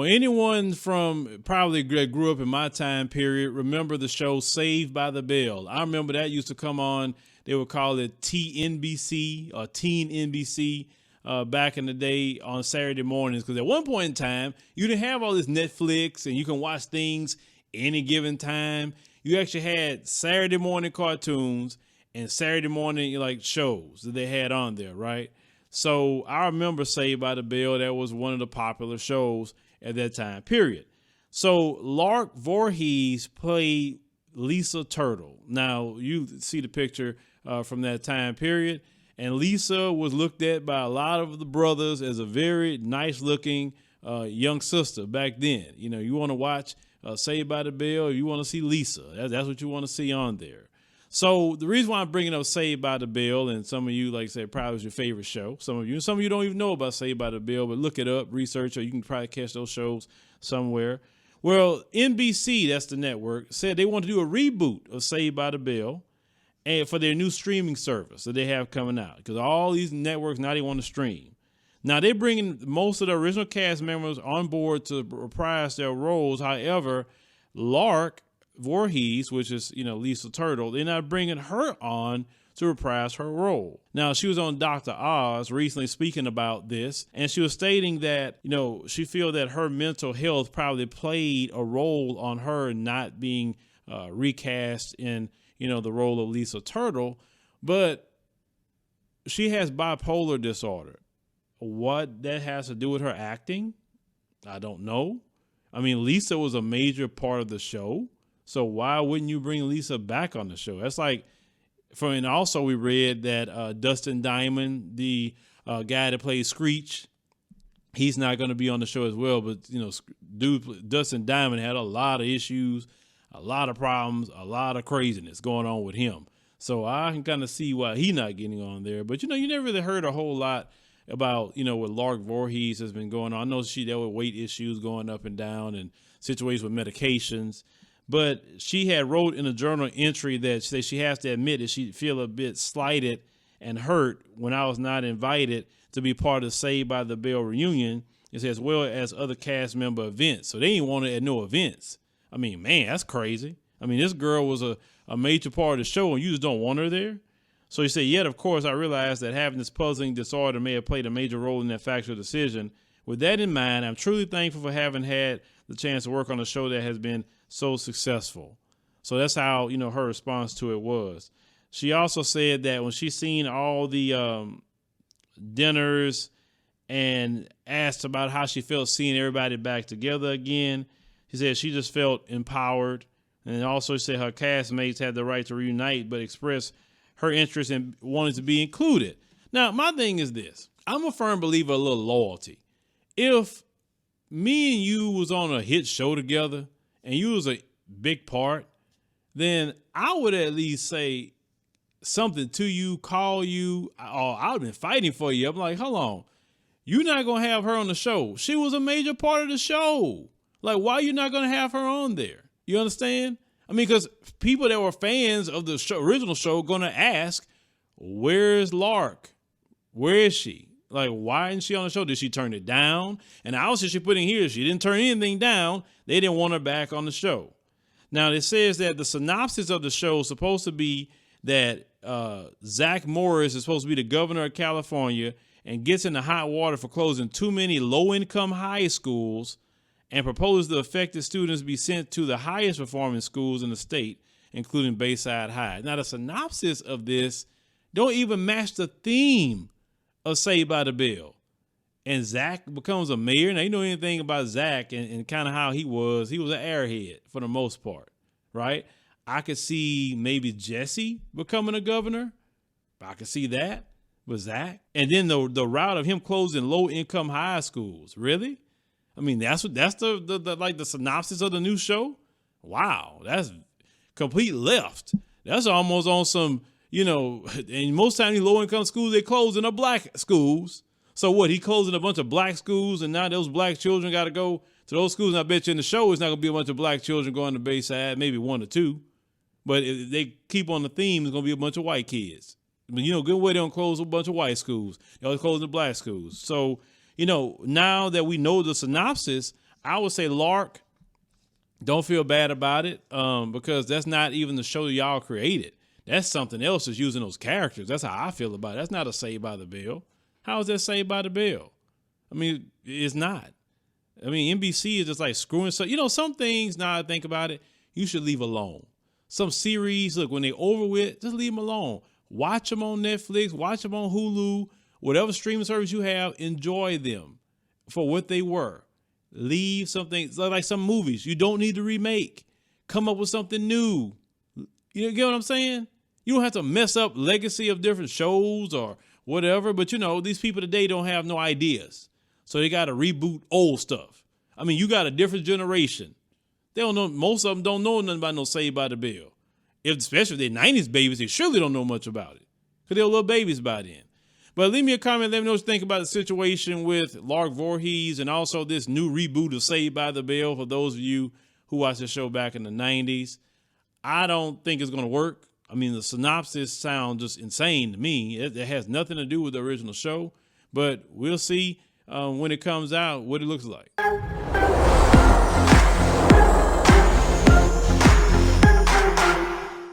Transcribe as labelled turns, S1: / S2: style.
S1: anyone from probably that grew up in my time period remember the show Saved by the Bell. I remember that used to come on. They would call it TNBC or Teen NBC back in the day on Saturday mornings. Because at one point in time, you didn't have all this Netflix and you can watch things any given time. You actually had Saturday morning cartoons and Saturday morning like shows that they had on there, right? So I remember Saved by the Bell. That was one of the popular shows at that time period. So Lark Voorhies played Lisa Turtle. Now you see the picture from that time period, and Lisa was looked at by a lot of the brothers as a very nice looking young sister back then. You know, you want to watch Saved by the Bell, you want to see Lisa. That's what you want to see on there. So the reason why I'm bringing up Saved by the Bell, and some of you, like I said, probably was your favorite show. Some of you don't even know about Saved by the Bell, but look it up, research, or you can probably catch those shows somewhere. Well, NBC, that's the network, said they want to do a reboot of Saved by the Bell and for their new streaming service that they have coming out, because all these networks now they want to stream. Now they're bringing most of the original cast members on board to reprise their roles. However, Lark Voorhies, which is, Lisa Turtle, they're not bringing her on to reprise her role. Now, she was on Dr. Oz recently speaking about this, and she was stating that, she feels that her mental health probably played a role on her not being recast in, the role of Lisa Turtle, but she has bipolar disorder. What that has to do with her acting, I don't know. I mean, Lisa was a major part of the show. So why wouldn't you bring Lisa back on the show? That's like, and also we read that Dustin Diamond, the guy that plays Screech, he's not going to be on the show as well. But, Dustin Diamond had a lot of issues, a lot of problems, a lot of craziness going on with him. So I can kind of see why he's not getting on there. But, you never really heard a whole lot about, what Lark Voorhies has been going on. I know she dealt with weight issues going up and down and situations with medications. But she had wrote in a journal entry that she has to admit that she feel a bit slighted and hurt when I was not invited to be part of Saved by the Bell reunion, as well as other cast member events. So they didn't want her at no events. I mean, man, that's crazy. I mean, this girl was a major part of the show and you just don't want her there. So he said, yet, of course, I realized that having this puzzling disorder may have played a major role in that factual decision. With that in mind, I'm truly thankful for having had the chance to work on a show that has been so successful. So that's how, her response to it was. She also said that when she seen all the dinners and asked about how she felt seeing everybody back together again, she said she just felt empowered. And also she said her castmates had the right to reunite, but expressed her interest in wanting to be included. Now, my thing is this. I'm a firm believer of a little loyalty. If me and you was on a hit show together and you was a big part, then I would at least say something to you, call you, or I've been fighting for you. I'm like, hold on, you're not going to have her on the show. She was a major part of the show. Like, why are you not going to have her on there? You understand? I mean, because people that were fans of the original show going to ask, where's Lark? Where is she? Like, why isn't she on the show? Did she turn it down? And obviously she put in here, she didn't turn anything down. They didn't want her back on the show. Now, it says that the synopsis of the show is supposed to be that Zach Morris is supposed to be the governor of California and gets in the hot water for closing too many low-income high schools and proposes the affected students be sent to the highest performing schools in the state, including Bayside High. Now, the synopsis of this don't even match the theme of Saved by the Bell. And Zach becomes a mayor. Now, you know anything about Zach and kind of how he was an airhead for the most part, right? I could see maybe Jesse becoming a governor. I could see that with Zach. And then the route of him closing low-income high schools. Really? I mean, that's the synopsis of the new show. Wow, that's complete left. That's almost on some, and most times these low-income schools, they closing are black schools. So what, he closing a bunch of black schools and now those black children got to go to those schools? And I bet you in the show it's not going to be a bunch of black children going to Bayside, maybe one or two. But if they keep on the theme, it's going to be a bunch of white kids. But, good way they don't close a bunch of white schools. They always close the black schools. So, now that we know the synopsis, I would say Lark, don't feel bad about it, because that's not even the show y'all created. That's something else that's using those characters. That's how I feel about it. That's not a Saved by the Bell. How is that Saved by the Bell? I mean, it's not. I mean, NBC is just like screwing. So, you know, some things, now I think about it, you should leave alone. Some series, look, when they over with, just leave them alone. Watch them on Netflix, watch them on Hulu, whatever streaming service you have, enjoy them for what they were. Leave something, like some movies, you don't need to remake. Come up with something new. You get what I'm saying? You don't have to mess up legacy of different shows or whatever, but you know, these people today don't have no ideas. So they got to reboot old stuff. I mean, you got a different generation. They don't know, most of them don't know nothing about no Saved by the Bell. Especially if they're 90s babies, they surely don't know much about it because they were little babies by then. But leave me a comment, let me know what you think about the situation with Lark Voorhies and also this new reboot of Saved by the Bell for those of you who watched the show back in the 90s. I don't think it's going to work. I mean, the synopsis sounds just insane to me. It has nothing to do with the original show, but we'll see when it comes out what it looks like.